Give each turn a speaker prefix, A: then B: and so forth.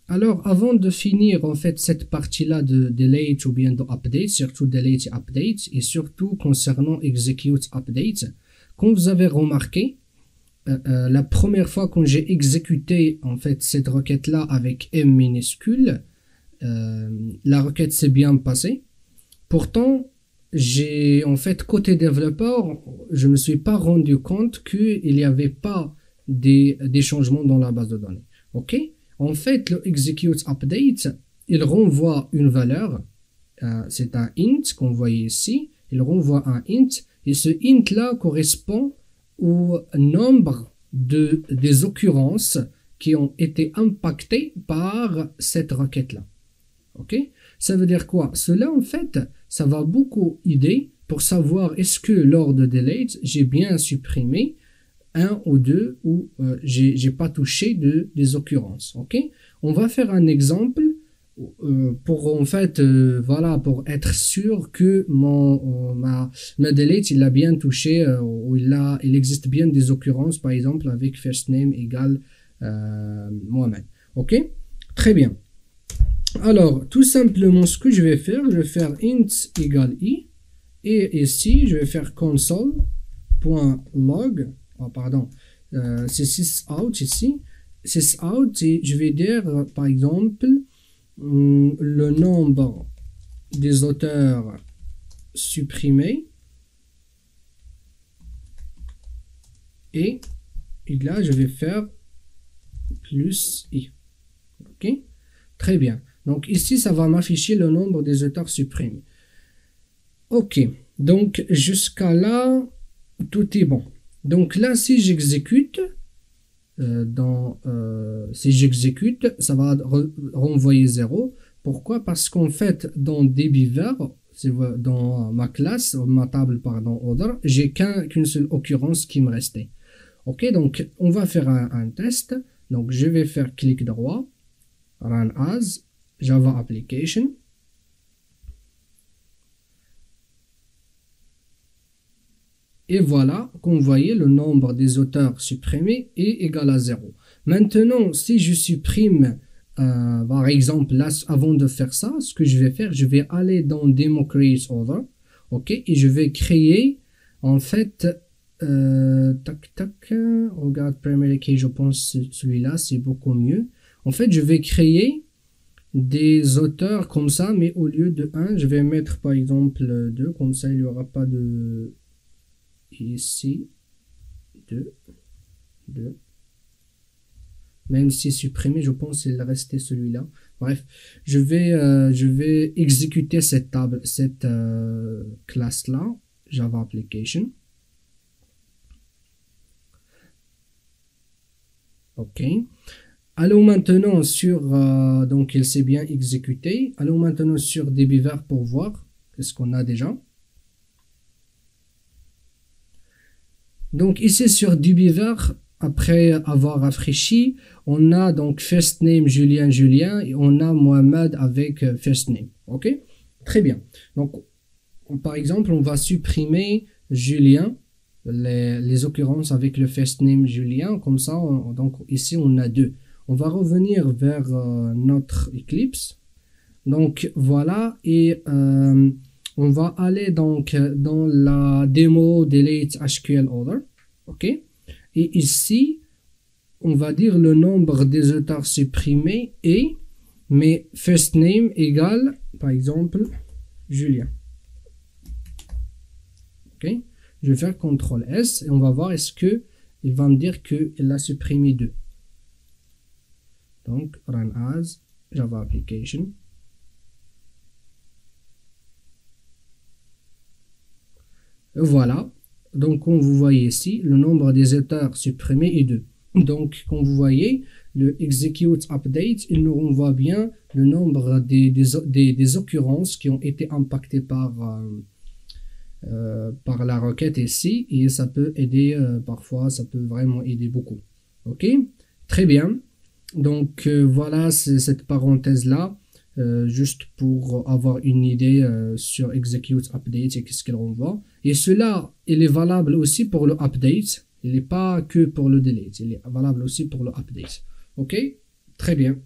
A: Alors, avant de finir en fait cette partie-là de delete ou bien de update, surtout delete et update, et surtout concernant execute update, comme vous avez remarqué, la première fois quand j'ai exécuté en fait cette requête-là avec M minuscule, la requête s'est bien passée. Pourtant, j'ai en fait côté développeur, je me suis pas rendu compte qu'il n'y avait pas des changements dans la base de données. Ok? En fait, le execute update, il renvoie une valeur, c'est un int qu'on voit ici, il renvoie un int, et ce int là correspond au nombre des occurrences qui ont été impactées par cette requête là. Ok? Ça veut dire quoi? Cela en fait, ça va beaucoup aider pour savoir est-ce que lors de delete, j'ai bien supprimé un ou deux ou j'ai pas touché des occurrences. Ok? On va faire un exemple pour en fait voilà, pour être sûr que ma delete il a bien touché ou il existe bien des occurrences, par exemple avec first name égale Mohamed. Ok? Très bien. Alors, tout simplement, ce que je vais faire int égale i, et ici, je vais faire console.log, oh, pardon, c'est sysout ici, sysout, et je vais dire, par exemple, le nombre des auteurs supprimés, et là, je vais faire plus i. Ok? Très bien. Donc ici, ça va m'afficher le nombre des auteurs supprimés. Ok, donc jusqu'à là, tout est bon. Donc là, si j'exécute, si j'exécute, ça va renvoyer 0. Pourquoi? Parce qu'en fait, dans dbVer, dans ma classe, ma table, pardon, order, j'ai qu'une seule occurrence qui me restait. Ok, donc on va faire un test. Donc je vais faire clic droit, run as, Java application. Et voilà, comme vous voyez, le nombre des auteurs supprimés est égal à 0. Maintenant, si je supprime, par exemple, là, avant de faire ça, ce que je vais faire, je vais aller dans Demo Create Order, ok, et je vais créer, en fait, regarde primary key, je pense celui-là, c'est beaucoup mieux. En fait, je vais créer des auteurs comme ça, mais au lieu de 1, je vais mettre par exemple 2, comme ça il n'y aura pas de... Ici, 2, 2. Même si supprimé, je pense qu'il restait celui-là. Bref, je vais exécuter cette table, cette classe-là, Java Application. Ok. Allons maintenant sur, donc il s'est bien exécuté. Allons maintenant sur dbVer pour voir ce qu'on a déjà. Donc ici sur dbVer, après avoir rafraîchi, on a donc first name Julien et on a Mohamed avec first name. Ok, très bien. Donc par exemple, on va supprimer Julien, les occurrences avec le first name Julien, comme ça. Donc ici on a 2. On va revenir vers notre Eclipse. Donc voilà, et on va aller donc dans la démo delete SQL order. Ok, et ici on va dire le nombre des auteurs supprimés et mais first name égale par exemple Julien. Ok, je vais faire CTRL S et on va voir est-ce que il va me dire qu'il a supprimé 2. Donc run as Java application. Voilà, donc comme vous voyez ici, le nombre des auteurs supprimés est 2. Donc comme vous voyez, le execute update, il nous renvoie bien le nombre des occurrences qui ont été impactées par la requête ici, et ça peut aider parfois, ça peut vraiment aider beaucoup. Ok, très bien. Donc voilà, c'est cette parenthèse là. Juste pour avoir une idée sur execute update et qu'est-ce qu'elle renvoie. Et cela, il est valable aussi pour le update. Il n'est pas que pour le delete. Il est valable aussi pour le update. Ok? Très bien.